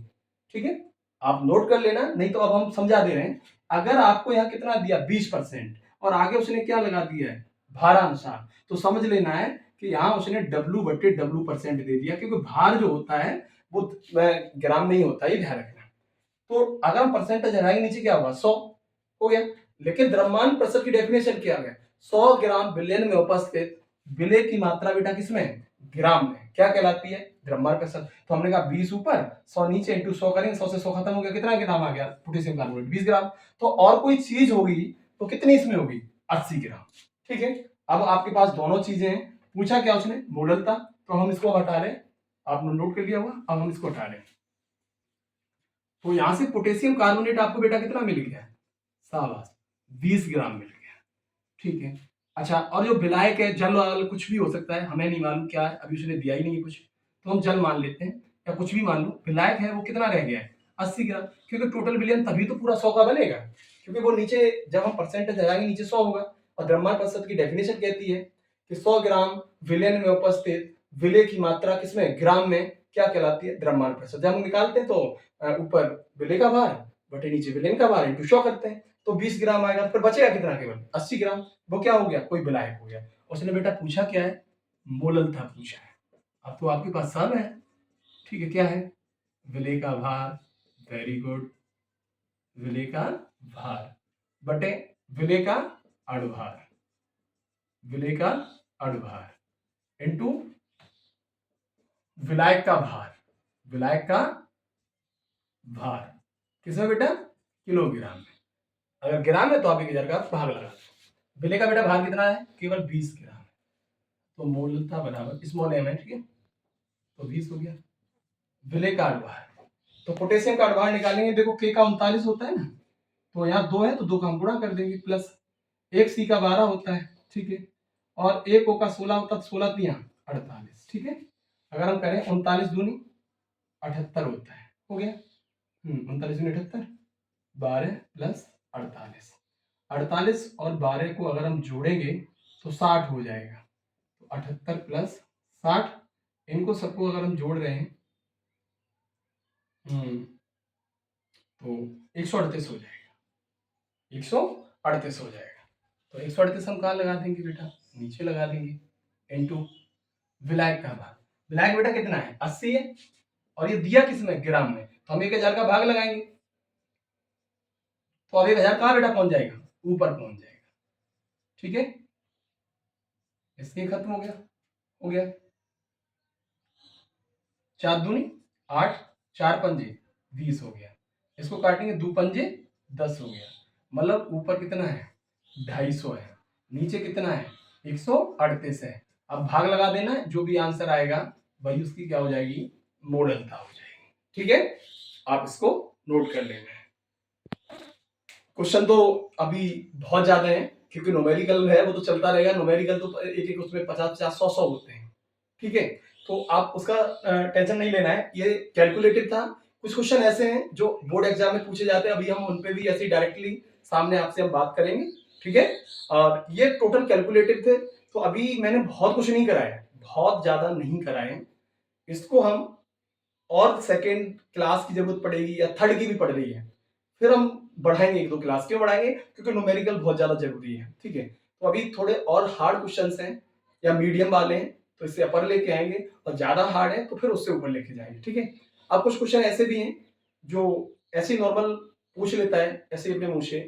ठीक है, आप नोट कर लेना, नहीं तो अब हम समझा दे रहे हैं। अगर आपको यहाँ कितना दिया, 20%, और आगे उसने क्या लगा दिया है, भारानुसार, तो समझ लेना है कि यहाँ उसने W/W% दे दिया, क्योंकि भार जो होता है वो ग्राम में ही होता है, ध्यान रखना। तो अगर हम परसेंटेज हटाएंगे नीचे क्या होगा, 100 हो गया। लेकिन द्रव्यमान प्रतिशत की डेफिनेशन क्या है, 100 ग्राम विलयन में उपस्थित विलेय की मात्रा बेटा किसमें, ग्राम में, क्या कहलाती है, द्रव्यमान प्रतिशत। तो हमने कहा 20 ऊपर 100 नीचे, इंटू 100 करेंगे, 100 से 100 खत्म हो गया, कितना ग्राम आ गया, पोटेशियम कार्बोनेट 20 ग्राम। तो और कोई चीज होगी तो कितनी इसमें होगी 80 ग्राम। ठीक है, अब आपके पास दोनों चीजें हैं। पूछा क्या उसने, मोडल था, तो हम इसको हटा रहे हैं, आपने नोट कर लिया होगा। अब हम इसको हटा रहे हैं, तो यहां से पोटेशियम कार्बोनेट आपको बेटा कितना मिल गया, शाबाश 20 ग्राम मिल गया। ठीक है, अच्छा, और जो विलायक है, जल वाल कुछ भी हो सकता है, हमें नहीं मालूम क्या है, अभी उसने दिया ही नहीं है कुछ, तो हम जल मान लेते हैं या कुछ भी मान लो। विलायक है वो कितना रह गया है 80 ग्राम, क्योंकि टोटल विलयन तभी तो पूरा 100 का बनेगा, क्योंकि वो नीचे जब हम परसेंटेज लगाएंगे नीचे 100 होगा। और द्रव्यमान प्रतिशत की डेफिनेशन कहती है कि 100 ग्राम विलयन में उपस्थित विलय की मात्रा किसमें, ग्राम में, क्या कहलाती है, द्रव्यमान प्रतिशत। जब हम निकालते हैं तो ऊपर विलय का भार बटे नीचे विलयन का भार इंटू 100 करते हैं, तो 20 ग्राम आएगा, फिर बचेगा कितना, केवल 80 ग्राम। वो क्या हो गया, कोई विलायक हो गया। उसने बेटा पूछा क्या है, मोलल था पूछा है। अब तो आपके पास सब है। ठीक है, क्या है, विलय का भार, वेरी गुड, विलय का भार बटे विलय का अणुभार, विलय का अणुभार इंटू विलायक का भार, विलायक का भार किसमें बेटा, किलोग्राम में। अगर ग्राम है तो आप 1000 का भाग लगा दो। विलय का बेटा भार कितना है, केवल 20 ग्राम है, तो मोलता बराबर स्मॉल एम है। ठीक है, तो 20 हो गया। विलय का अणुभार, तो पोटेशियम का अणुभार निकालेंगे, देखो के का 39 होता है ना, तो यहाँ 2 है तो 2 का हम गुणा कर देंगे, प्लस 1 सी का 12 होता है। ठीक है, और 1 ओ का 16 होता है, 16 तिया 48। ठीक है, अगर हम करें 39 दूनी 78 होता है, हो गया। 39 दूनी 78, 12 प्लस 48, 48 और 12 को अगर हम जोड़ेंगे तो 60 हो जाएगा। तो 78 प्लस 60, इनको सबको अगर हम जोड़ रहे हैं तो 138 हो जाएगा, 138 हो जाएगा। तो 138 हम कहाँ लगा देंगे बेटा, नीचे लगा देंगे, इनटू विलायक का भाग। विलायक बेटा कितना है, 80 है, और ये दिया किसमें, ग्राम में, तो हम 1000 का भाग लगाएंगे, तो अब 1000 कहाँ बेटा पहुंच जाएगा, ऊपर पहुंच जाएगा। ठीक है, इसके खत्म हो गया, हो गया। 4 दूनी 8, 4 पंजे 20 हो गया। इसको काटेंगे 2 पंजे 10 हो गया, मतलब ऊपर कितना है 250 है, नीचे कितना है 138 है। अब भाग लगा देना है, जो भी आंसर आएगा वही उसकी क्या हो जाएगी, मोडलता हो जाएगी। ठीक है, आप इसको नोट कर लेना है। क्वेश्चन तो अभी बहुत ज्यादा है, क्योंकि न्यूमेरिकल है वो तो चलता रहेगा, न्यूमेरिकल तो एक एक उसमें 50-50 100-100 होते हैं। ठीक है, तो आप उसका टेंशन नहीं लेना है, ये कैलकुलेटिव था। कुछ क्वेश्चन ऐसे हैं जो बोर्ड एग्जाम में पूछे जाते हैं, अभी हम उन पे भी ऐसे डायरेक्टली सामने आपसे हम बात करेंगे। ठीक है, और ये टोटल कैलकुलेटिव थे, तो अभी मैंने बहुत कुछ नहीं कराया, बहुत ज्यादा नहीं कराए। इसको हम और सेकेंड क्लास की जरूरत पड़ेगी या थर्ड की भी पड़ रही है, फिर हम बढ़ाएंगे, 1-2 क्लास क्यों बढ़ाएंगे, क्योंकि न्यूमेरिकल बहुत ज्यादा जरूरी है। ठीक है, तो अभी थोड़े और हार्ड क्वेश्चंस हैं या मीडियम वाले हैं तो इससे अपर लेके आएंगे, और ज्यादा हार्ड है तो फिर उससे ऊपर लेके जाएंगे। ठीक है, अब कुछ क्वेश्चन ऐसे भी हैं जो ऐसे नॉर्मल पूछ लेता है ऐसे अपने मुंह से,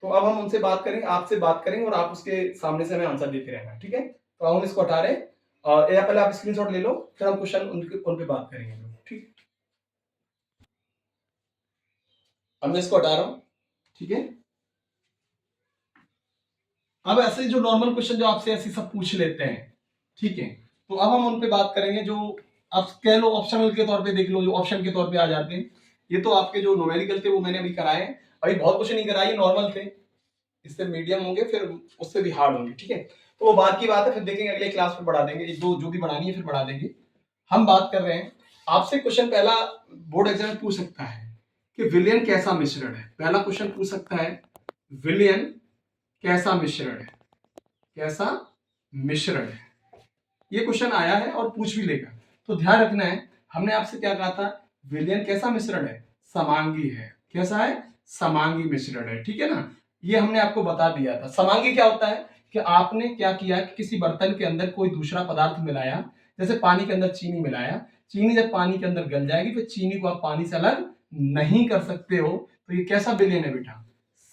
तो अब हम उनसे बात करेंगे, आपसे बात करेंगे, और आप उसके सामने से हमें आंसर देते रहना। ठीक है, तो हम इसको हटा रहे हैं, या पहले आप स्क्रीनशॉट ले लो, फिर हम क्वेश्चन उन पे बात करेंगे। ठीक, अब मैं इसको हटा रहा हूं। ठीक है, अब ऐसे जो नॉर्मल क्वेश्चन जो आपसे ऐसे सब पूछ लेते हैं, ठीक है, तो अब हम उन पे बात करेंगे जो आप कह लो ऑप्शनल के तौर पे देख लो, जो ऑप्शन के तौर पे आ जाते हैं। ये तो आपके जो न्यूमेरिकल थे वो मैंने अभी कराए हैं, अभी बहुत कुछ नहीं कराई, नॉर्मल थे, इससे मीडियम होंगे, फिर उससे भी हार्ड होंगे। ठीक है, तो वो बात की बात है, फिर देखेंगे अगले क्लास में बढ़ा देंगे, एक दो जो भी बढ़ानी है फिर बढ़ा देंगे। हम बात कर रहे हैं, आपसे क्वेश्चन पहला बोर्ड एग्जाम में पूछ सकता है कि विलयन कैसा मिश्रण है। पहला क्वेश्चन पूछ सकता है विलयन कैसा मिश्रण है, कैसा मिश्रण है, ये क्वेश्चन आया है और पूछ भी लेगा। तो ध्यान रखना है, हमने आपसे क्या कहा था, विलयन कैसा मिश्रण है, समांगी है। कैसा है, समांगी मिश्रण है। ठीक है ना, ये हमने आपको बता दिया था। समांगी क्या होता है कि आपने क्या किया कि किसी बर्तन के अंदर कोई दूसरा पदार्थ मिलाया, जैसे पानी के अंदर चीनी मिलाया, चीनी जब पानी के अंदर गल जाएगी फिर चीनी को आप पानी से अलग नहीं कर सकते हो, तो ये कैसा विलयन है बेटा,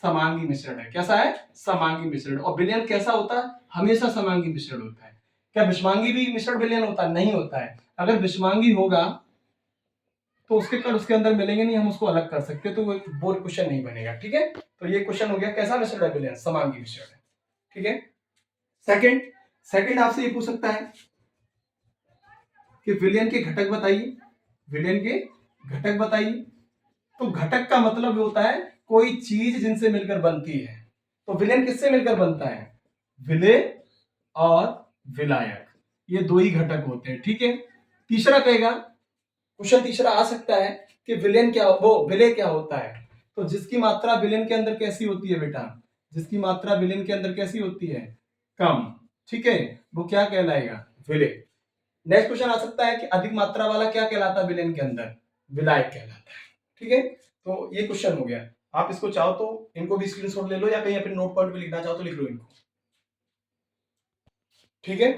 समांगी मिश्रण है। कैसा है, समांगी मिश्रण। और विलयन कैसा होता है, हमेशा समांगी मिश्रण होता है। क्या विषमांगी भी मिश्रण विलयन होता है, नहीं होता है। अगर विषमांगी होगा तो उसके कल उसके अंदर मिलेंगे नहीं, हम उसको अलग कर सकते, तो वो बोर्ड क्वेश्चन नहीं बनेगा। ठीक है, तो ये क्वेश्चन हो गया कैसा मिस्टर है विलियन, समांगी मिश्रण है। ठीक है, सेकंड सेकंड आपसे ये पूछ सकता है कि विलियन के घटक बताइए, विलियन के घटक बताइए। तो घटक का मतलब होता है कोई चीज जिनसे मिलकर बनती है। तो विलेन किससे मिलकर बनता है, विलेय और विलायक, ये दो ही घटक होते हैं। ठीक है, तीसरा कहेगा, क्वेश्चन तीसरा आ सकता है कि विलेन क्या, वो विलेय क्या होता है। तो जिसकी मात्रा विलेन के अंदर कैसी होती है बेटा, जिसकी मात्रा विलेन के अंदर कैसी होती है, कम। ठीक है, वो क्या कहलाएगा, विलेय। नेक्स्ट क्वेश्चन आ सकता है कि अधिक मात्रा वाला क्या कहलाता है विलेन के अंदर, विलायक कहलाता है। ठीक है, तो ये क्वेश्चन हो गया। आप इसको चाहो तो इनको भी स्क्रीनशॉट ले लो, या कहीं अपने नोट पॉइंट पे लिखना चाहो तो लिख लो इनको। ठीक है,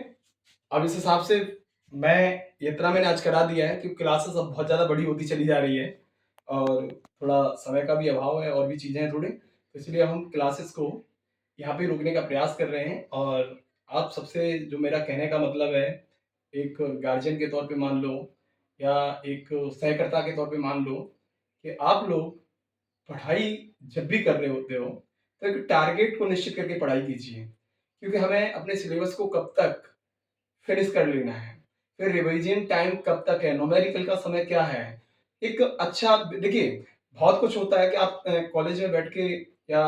अब इस हिसाब से मैं इतना मैंने आज करा दिया है, क्योंकि क्लासेस अब बहुत ज्यादा बड़ी होती चली जा रही है और थोड़ा समय का भी अभाव है और भी चीजें हैं थोड़ी, तो इसलिए हम क्लासेस को यहाँ पे रोकने का प्रयास कर रहे हैं। और आप सबसे जो मेरा कहने का मतलब है, एक गार्जियन के तौर पे मान लो या एक सहकर्ता के तौर पे मान लो कि आप लोग पढ़ाई जब भी कर रहे होते हो तो एक टारगेट को निश्चित करके पढ़ाई कीजिए, क्योंकि हमें अपने सिलेबस को कब तक फिनिश कर लेना है, फिर रिवीजन टाइम कब तक है, न्यूमेरिकल का समय क्या है। एक अच्छा देखिए, बहुत कुछ होता है कि आप कॉलेज में बैठ के या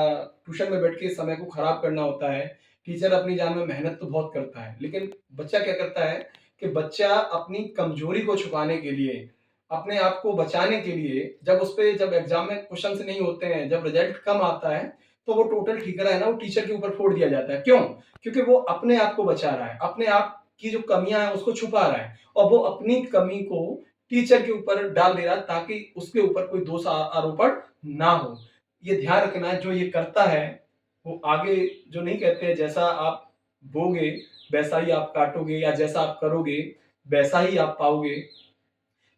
ट्यूशन में बैठ के समय को खराब करना होता है। टीचर अपनी जान में मेहनत तो बहुत करता है, लेकिन बच्चा क्या करता है कि बच्चा अपनी कमजोरी को छुपाने के लिए, अपने आप को बचाने के लिए, जब उस पे जब एग्जाम में क्वेश्चन नहीं होते हैं, जब रिजल्ट कम आता है, तो वो टोटल ठीकरा है ना, वो टीचर के ऊपर फोड़ दिया जाता है। क्यों? क्योंकि वो अपने आप को बचा रहा है, अपने आप की जो कमियां हैं उसको छुपा रहा है, और वो अपनी कमी को टीचर के ऊपर डाल दे रहा है ताकि उसके ऊपर कोई दोष आरोपण ना हो। ये ध्यान रखना है, जो ये करता है वो आगे, जो नहीं कहते हैं जैसा आप बोगे वैसा ही आप काटोगे, या जैसा आप करोगे वैसा ही आप पाओगे।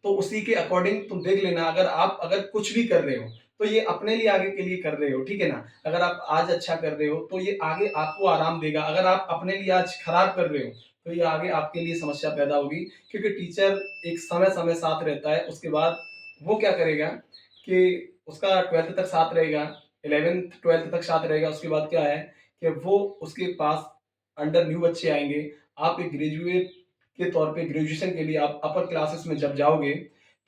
तो उसी के अकॉर्डिंग तुम देख लेना, अगर कुछ भी कर रहे हो तो ये अपने लिए आगे के लिए कर रहे हो। ठीक है ना, अगर आप आज अच्छा कर रहे हो तो ये आगे आपको आराम देगा, अगर आप अपने लिए आज खराब कर रहे हो तो ये आगे आपके लिए समस्या पैदा होगी। क्योंकि टीचर एक समय समय साथ रहता है, उसके बाद वो क्या करेगा कि उसका 12th तक साथ रहेगा, 11th 12th तक साथ रहेगा, उसके बाद क्या है कि वो उसके पास अंडर न्यू बच्चे आएंगे। आप एक ग्रेजुएट के तौर पे ग्रेजुएशन के लिए आप अपर क्लासेस में जब जाओगे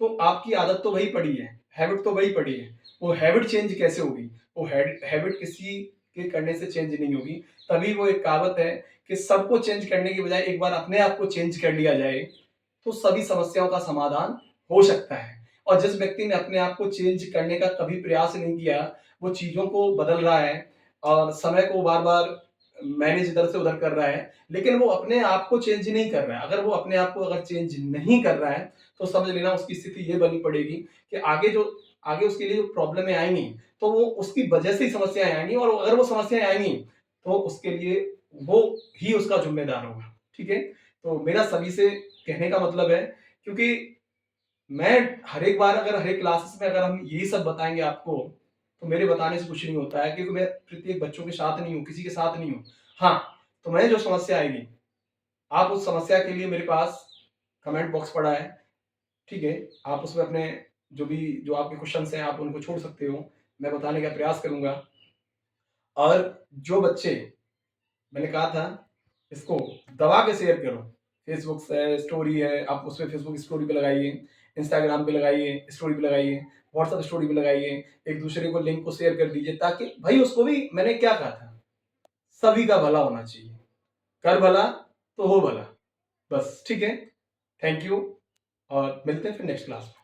तो आपकी आदत तो वही पड़ी है, हैबिट तो वही पड़ी है। वो हैबिट चेंज कैसे होगी, वो हैबिट किसी के करने से चेंज नहीं होगी। तभी वो एक कहावत है कि सबको चेंज करने की बजाय एक बार अपने आप को चेंज कर लिया जाए तो सभी समस्याओं का समाधान हो सकता है। और जिस व्यक्ति ने अपने आप को चेंज करने का कभी प्रयास नहीं किया, वो चीजों को बदल रहा है और समय को बार बार मैनेज इधर से उधर कर रहा है, लेकिन वो अपने आप को चेंज नहीं कर रहा है। अगर वो अपने आप को अगर चेंज नहीं कर रहा है तो समझ लेना उसकी स्थिति ये बनी पड़ेगी कि आगे उसके लिए जो प्रॉब्लमें आएंगी तो वो उसकी वजह से ही समस्याएं आएंगी, और अगर वो समस्याएं आएंगी तो उसके लिए वो ही उसका जिम्मेदार होगा। ठीक है, तो मेरा सभी से कहने का मतलब है, क्योंकि मैं हर एक बार अगर हर एक क्लासेस में अगर हम यही सब बताएंगे आपको, तो मेरे बताने से कुछ नहीं होता है, क्योंकि मैं प्रत्येक बच्चों के साथ नहीं हूँ, किसी के साथ नहीं हूँ। हाँ, तो मैं जो समस्या आएगी, आप उस समस्या के लिए मेरे पास कमेंट बॉक्स पड़ा है। ठीक है, आप उसमें अपने जो आपके क्वेश्चंस हैं आप उनको छोड़ सकते हो, मैं बताने का प्रयास करूंगा। और जो बच्चे, मैंने कहा था इसको दबा के शेयर करो, फेसबुक से स्टोरी है, आप उसमें फेसबुक स्टोरी पे लगाइए, इंस्टाग्राम पे लगाइए, स्टोरी पे लगाइए, व्हाट्सएप स्टोरी पे लगाइए, एक दूसरे को लिंक को शेयर कर दीजिए, ताकि भाई उसको भी, मैंने क्या कहा था, सभी का भला होना चाहिए, कर भला तो हो भला, बस। ठीक है, थैंक यू, और मिलते हैं फिर नेक्स्ट क्लास में।